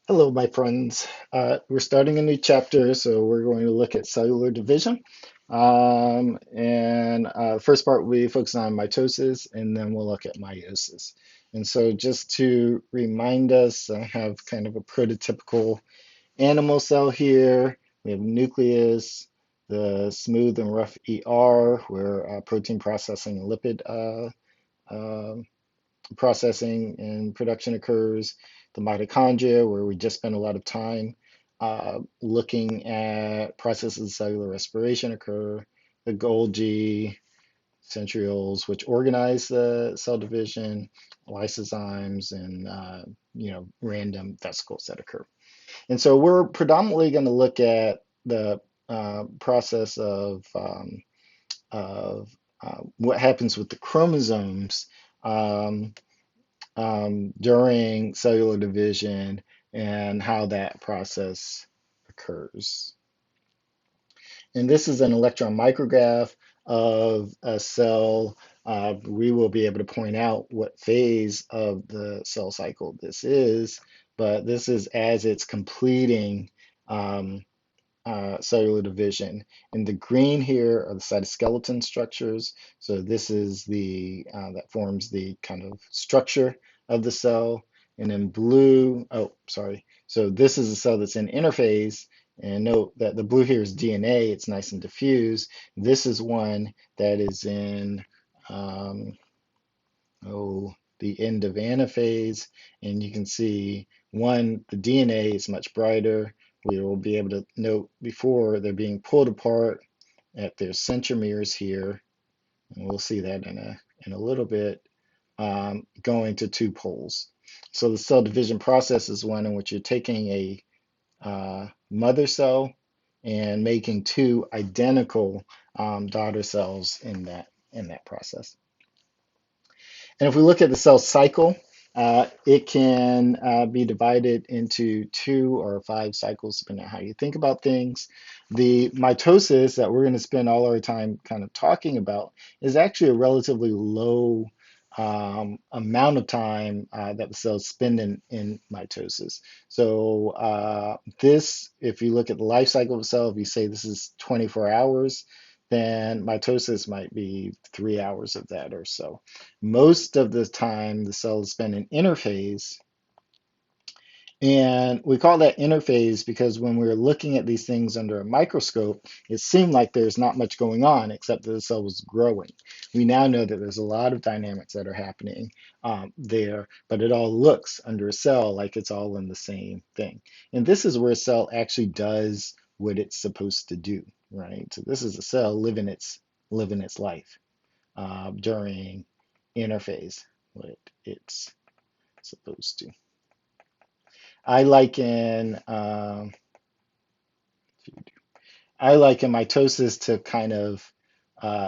Hello, my friends. We're starting a new chapter, so we're going to look at cellular division. The first part we focus on mitosis, and then we'll look at meiosis. And so, just to remind us, I have kind of a prototypical animal cell here. We have nucleus, the smooth and rough ER, where protein processing and lipid uh, processing and production occurs, the mitochondria, where we just spend a lot of time looking at processes of cellular respiration occur, the Golgi, centrioles, which organize the cell division, lysozymes, and random vesicles that occur. And so we're predominantly going to look at the process of what happens with the chromosomes um, during cellular division and how that process occurs. And this is an electron micrograph of a cell. We will be able to point out what phase of the cell cycle this is, but this is as it's completing um, cellular division. In the green here are the cytoskeleton structures. So this is the that forms the kind of structure of the cell. And in blue, oh, sorry. So this is a cell that's in interphase. And note that the blue here is DNA. It's nice and diffuse. This is one that is in um, the end of anaphase, and you can see one, the DNA is much brighter. We will be able to note before they're being pulled apart at their centromeres here, and we'll see that in a little bit, going to two poles. So the cell division process is one in which you're taking a mother cell and making two identical daughter cells in that process. And if we look at the cell cycle, it can be divided into 2 or 5 cycles, depending on how you think about things. The mitosis that we're going to spend all our time kind of talking about is actually a relatively low amount of time that the cells spend in mitosis. So this, if you look at the life cycle of a cell, if you say this is 24 hours, then mitosis might be 3 hours of that or so. Most of the time, the cells spend in interphase. And we call that interphase because when we were looking at these things under a microscope, it seemed like there's not much going on except that the cell was growing. We now know that there's a lot of dynamics that are happening there, but it all looks under a cell like it's all in the same thing. And this is where a cell actually does what it's supposed to do, right? So this is a cell living its life during interphase, what it's supposed to. I liken I liken mitosis to kind of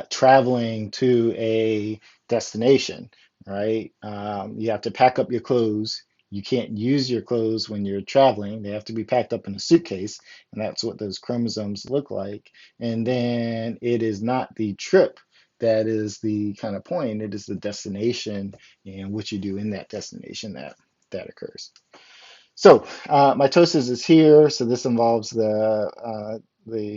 traveling to a destination, right? You have to pack up your clothes. You can't use your clothes when you're traveling. They have to be packed up in a suitcase, and that's what those chromosomes look like. And then it is not the trip that is the kind of point. It is the destination and what you do in that destination that occurs. So mitosis is here. So this involves the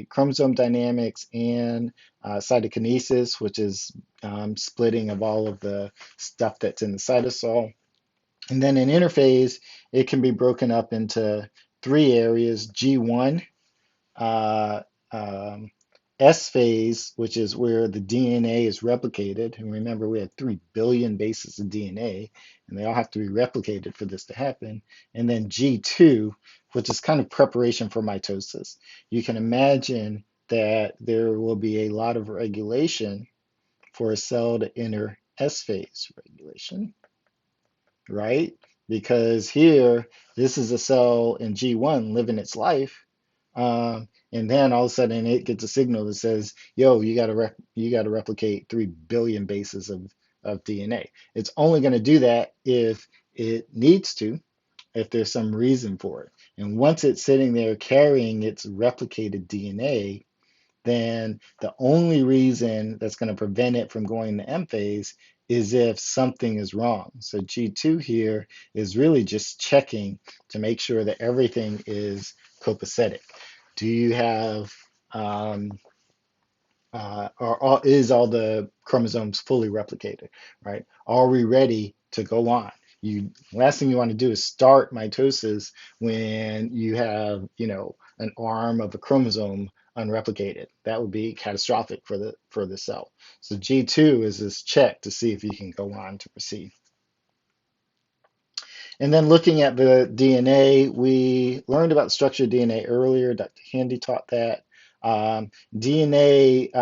chromosome dynamics and cytokinesis, which is splitting of all of the stuff that's in the cytosol. And then in interphase, it can be broken up into 3 areas: G1, uh, um, S phase, which is where the DNA is replicated. And remember, we had 3 billion bases of DNA, and they all have to be replicated for this to happen. And then G2, which is kind of preparation for mitosis. You can imagine that there will be a lot of regulation for a cell to enter S phase regulation, right? Because here, this is a cell in G1 living its life, and then all of a sudden it gets a signal that says, "Yo, you got to replicate 3 billion bases of DNA." It's only going to do that if it needs to, if there's some reason for it. And once it's sitting there carrying its replicated DNA, then the only reason that's going to prevent it from going to M phase is if something is wrong. So G2 here is really just checking to make sure that everything is copacetic. Do you have is all the chromosomes fully replicated, right? Are we ready to go on? You last thing you want to do is start mitosis when you have, an arm of a chromosome unreplicated. That would be catastrophic for the cell. So G2 is this check to see if you can go on to proceed. And then looking at the DNA, we learned about structured DNA earlier. Dr. Handy taught that. DNA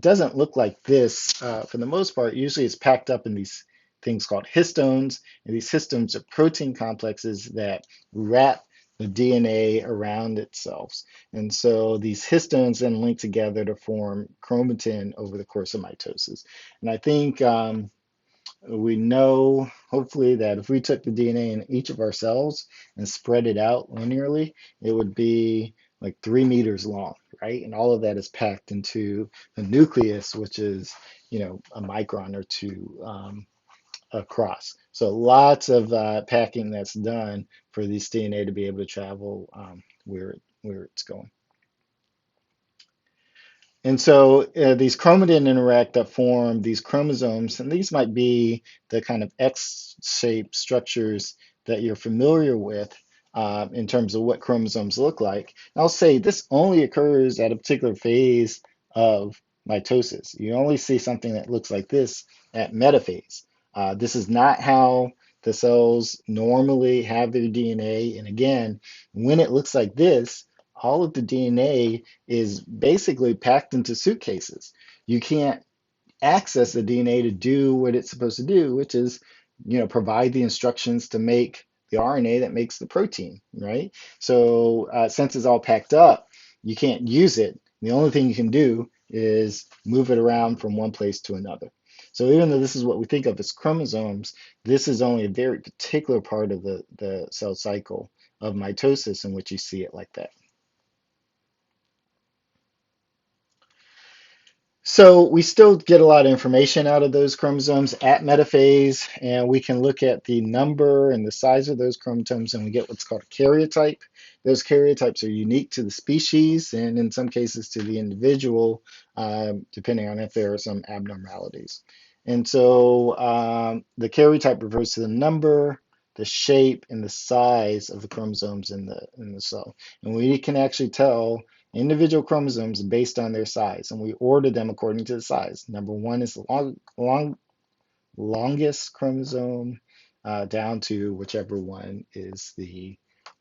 doesn't look like this for the most part. Usually it's packed up in these things called histones. And these histones are protein complexes that wrap the DNA around itself. And so these histones then link together to form chromatin over the course of mitosis. And I think we know, hopefully, that if we took the DNA in each of our cells and spread it out linearly, it would be like 3 meters long, right? And all of that is packed into the nucleus, which is, a micron or two across. So lots of packing that's done for this DNA to be able to travel where it's going. And so these chromatin interact that form these chromosomes, and these might be the kind of X-shaped structures that you're familiar with in terms of what chromosomes look like. And I'll say this only occurs at a particular phase of mitosis. You only see something that looks like this at metaphase. This is not how the cells normally have their DNA. And again, when it looks like this, all of the DNA is basically packed into suitcases. You can't access the DNA to do what it's supposed to do, which is, provide the instructions to make the RNA that makes the protein, right? So since it's all packed up, you can't use it. The only thing you can do is move it around from one place to another. So even though this is what we think of as chromosomes, this is only a very particular part of the cell cycle of mitosis in which you see it like that. So we still get a lot of information out of those chromosomes at metaphase, and we can look at the number and the size of those chromosomes, and we get what's called a karyotype. Those karyotypes are unique to the species, and in some cases to the individual, depending on if there are some abnormalities. And so the karyotype refers to the number, the shape, and the size of the chromosomes in the cell. And we can actually tell individual chromosomes based on their size, and we order them according to the size. Number one is the longest chromosome, down to whichever one is the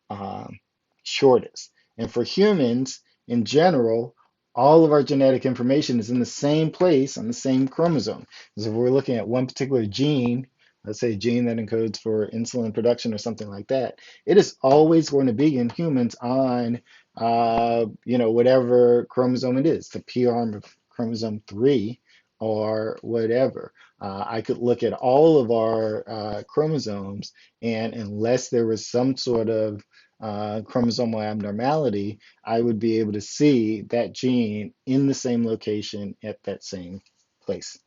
um, shortest. And for humans, in general, all of our genetic information is in the same place on the same chromosome. So if we're looking at one particular gene, let's say a gene that encodes for insulin production or something like that, it is always going to be in humans on, whatever chromosome it is, the P arm of chromosome 3 or whatever. I could look at all of our chromosomes, and unless there was some sort of chromosomal abnormality, I would be able to see that gene in the same location at that same place.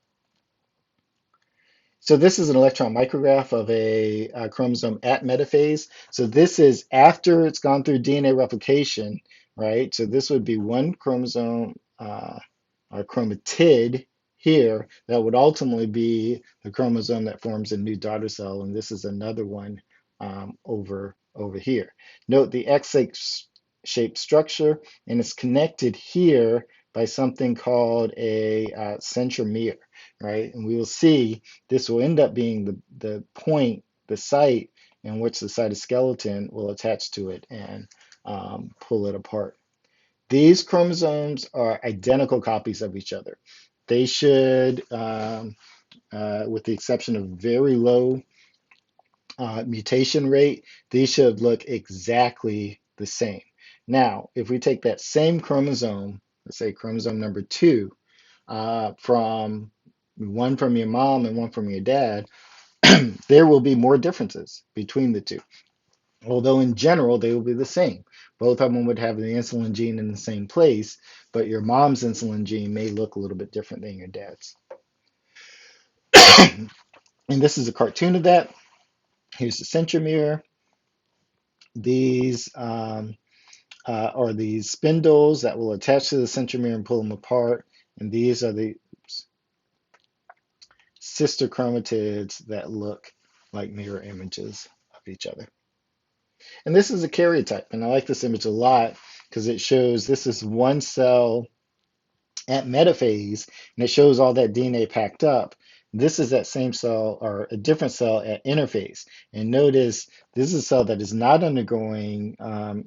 So this is an electron micrograph of a chromosome at metaphase. So this is after it's gone through DNA replication, right? So this would be one chromosome, or chromatid here that would ultimately be the chromosome that forms a new daughter cell, and this is another one over here. Note the X-shaped structure, and it's connected here by something called a centromere, right? And we will see this will end up being the point, the site in which the cytoskeleton will attach to it and pull it apart. These chromosomes are identical copies of each other. They should, with the exception of very low mutation rate, these should look exactly the same. Now, if we take that same chromosome, let's say chromosome number 2, from one from your mom and one from your dad, there will be more differences between the two. Although in general, they will be the same. Both of them would have the insulin gene in the same place, but your mom's insulin gene may look a little bit different than your dad's. And this is a cartoon of that. Here's the centromere. These are these spindles that will attach to the centromere and pull them apart. And these are the sister chromatids that look like mirror images of each other. And this is a karyotype. And I like this image a lot because it shows this is one cell at metaphase, and it shows all that DNA packed up. This is that same cell or a different cell at interphase. And notice this is a cell that is not undergoing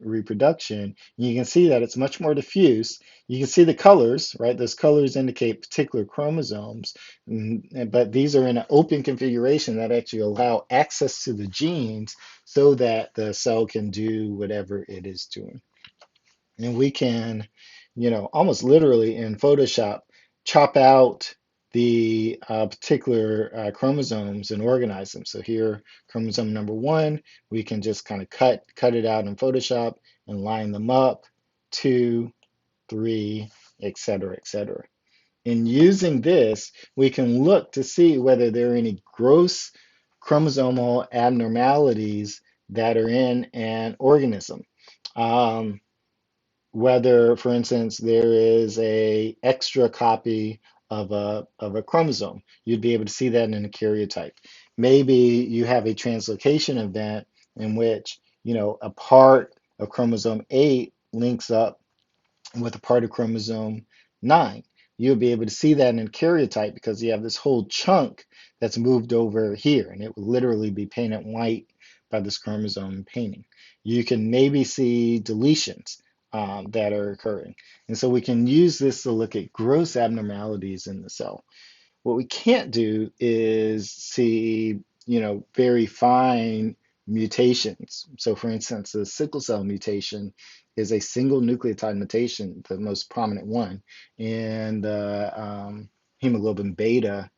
reproduction. You can see that it's much more diffuse. You can see the colors, right? Those colors indicate particular chromosomes, but these are in an open configuration that actually allow access to the genes so that the cell can do whatever it is doing. And we can, almost literally in Photoshop, chop out the particular chromosomes and organize them. So here, chromosome number one, we can just kind of cut it out in Photoshop and line them up, two, three, et cetera, et cetera. In using this, we can look to see whether there are any gross chromosomal abnormalities that are in an organism. Um, Whether, for instance, there is a extra copy of a chromosome. You'd be able to see that in a karyotype. Maybe you have a translocation event in which, a part of chromosome 8 links up with a part of chromosome 9. You'll be able to see that in karyotype because you have this whole chunk that's moved over here, and it will literally be painted white by this chromosome painting. You can maybe see deletions that are occurring. And so we can use this to look at gross abnormalities in the cell. What we can't do is see, very fine mutations. So for instance, the sickle cell mutation is a single nucleotide mutation, the most prominent one, in the hemoglobin beta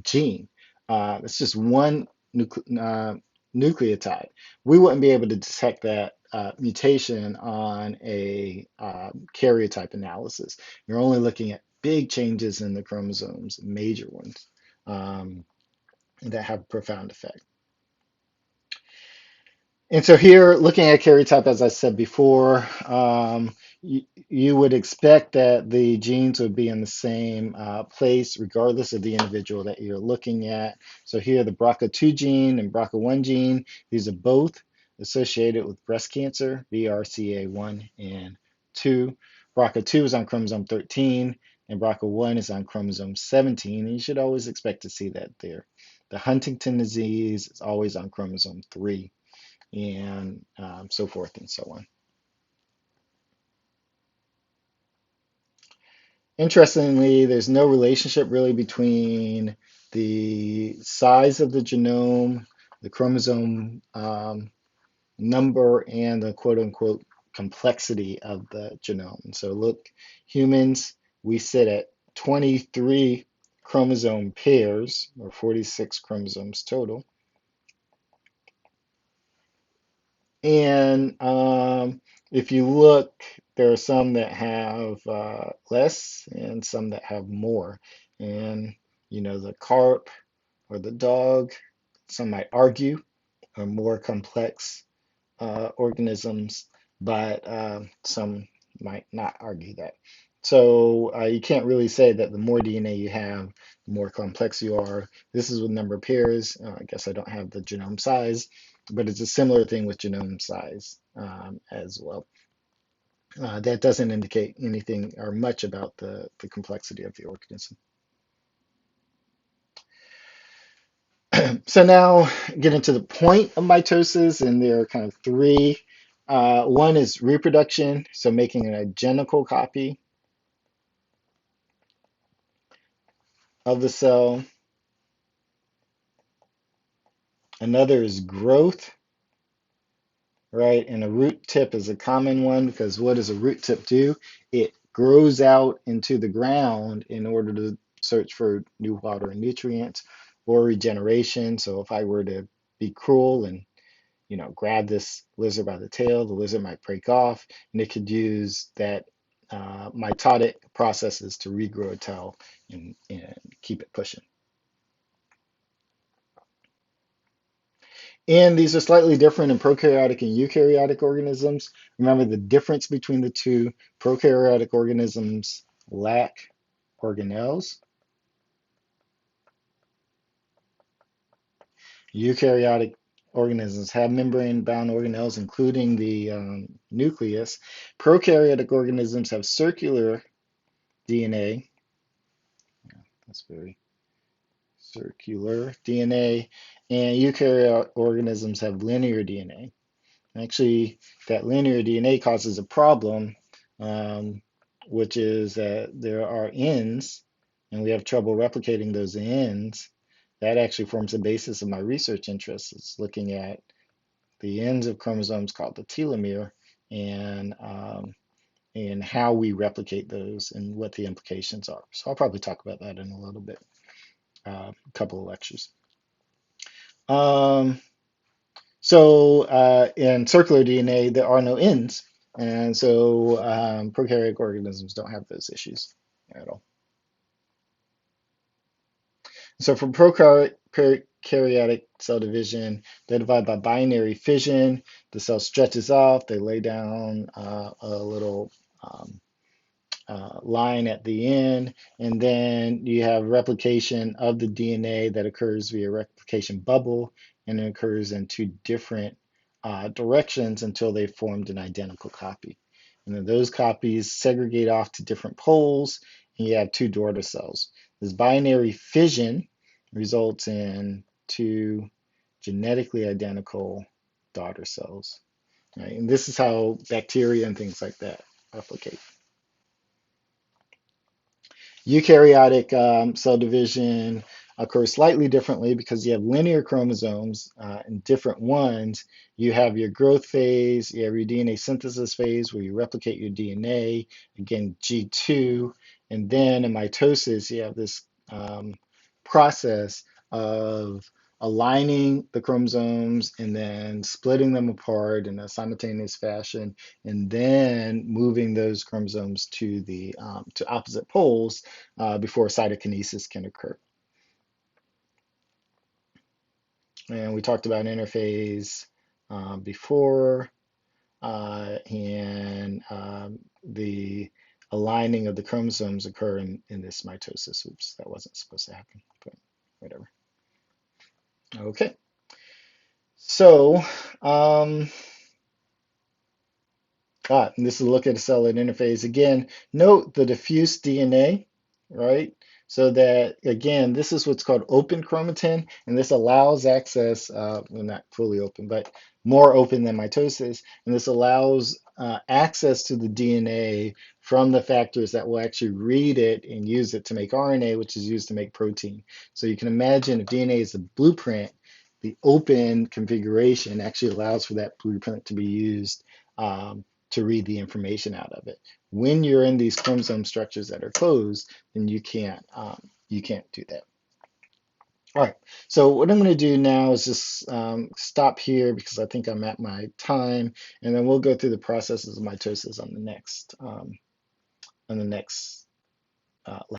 gene. It's just one nucleotide. We wouldn't be able to detect that mutation on a karyotype analysis. You're only looking at big changes in the chromosomes, major ones, um, that have profound effect. And so here, looking at karyotype, as I said before, you would expect that the genes would be in the same place, regardless of the individual that you're looking at. So here, the BRCA2 gene and BRCA1 gene, these are both associated with breast cancer, BRCA1 and 2. BRCA2 is on chromosome 13, and BRCA1 is on chromosome 17. And you should always expect to see that there. The Huntington disease is always on chromosome 3 and so forth and so on. Interestingly, there's no relationship really between the size of the genome, the chromosome number, and the quote unquote complexity of the genome. And so, look, humans, we sit at 23 chromosome pairs, or 46 chromosomes total. And if you look, there are some that have less and some that have more. And, the carp or the dog, some might argue, are more complex organisms, but some might not argue that. So you can't really say that the more DNA you have, the more complex you are. This is with number of pairs. I guess I don't have the genome size, but it's a similar thing with genome size as well. That doesn't indicate anything or much about the complexity of the organism. So now getting to the point of mitosis, and there are kind of three. One is reproduction, so making an identical copy of the cell. Another is growth, right? And a root tip is a common one because what does a root tip do? It grows out into the ground in order to search for new water and nutrients, or regeneration. So if I were to be cruel and grab this lizard by the tail, the lizard might break off, and it could use that mitotic processes to regrow a tail and keep it pushing. And these are slightly different in prokaryotic and eukaryotic organisms. Remember the difference between the two. Prokaryotic organisms lack organelles. Eukaryotic organisms have membrane-bound organelles, including the nucleus. Prokaryotic organisms have circular DNA. That's very circular DNA. And eukaryotic organisms have linear DNA. Actually, that linear DNA causes a problem, um, which is that there are ends, and we have trouble replicating those ends. That actually forms the basis of my research interests. It's looking at the ends of chromosomes called the telomere and how we replicate those and what the implications are. So I'll probably talk about that in a little bit, a couple of lectures. Um, in circular DNA, there are no ends, and so prokaryotic organisms don't have those issues at all. So for prokaryotic cell division, they divide by binary fission. The cell stretches off. They lay down a little line at the end, and then you have replication of the DNA that occurs via replication bubble, and it occurs in two different directions until they've formed an identical copy. And then those copies segregate off to different poles, and you have two daughter cells. This binary fission results in two genetically identical daughter cells. Right? And this is how bacteria and things like that replicate. Eukaryotic cell division occurs slightly differently because you have linear chromosomes and different ones. You have your growth phase, you have your DNA synthesis phase where you replicate your DNA, again, G2. And then in mitosis, you have this process of aligning the chromosomes and then splitting them apart in a simultaneous fashion, and then moving those chromosomes to opposite poles before cytokinesis can occur. And we talked about interphase before, and the aligning of the chromosomes occur in this mitosis. Oops, that wasn't supposed to happen, but whatever. Okay, so and this is a look at a cell at interphase. Again, note the diffuse DNA, right? So that, again, this is what's called open chromatin, and this allows access, well, not fully open, but more open than mitosis, and this allows access to the DNA from the factors that will actually read it and use it to make RNA, which is used to make protein. So you can imagine if DNA is a blueprint, the open configuration actually allows for that blueprint to be used to read the information out of it. When you're in these chromosome structures that are closed, then you can't do that. All right. So what I'm going to do now is just stop here because I think I'm at my time, and then we'll go through the processes of mitosis on the next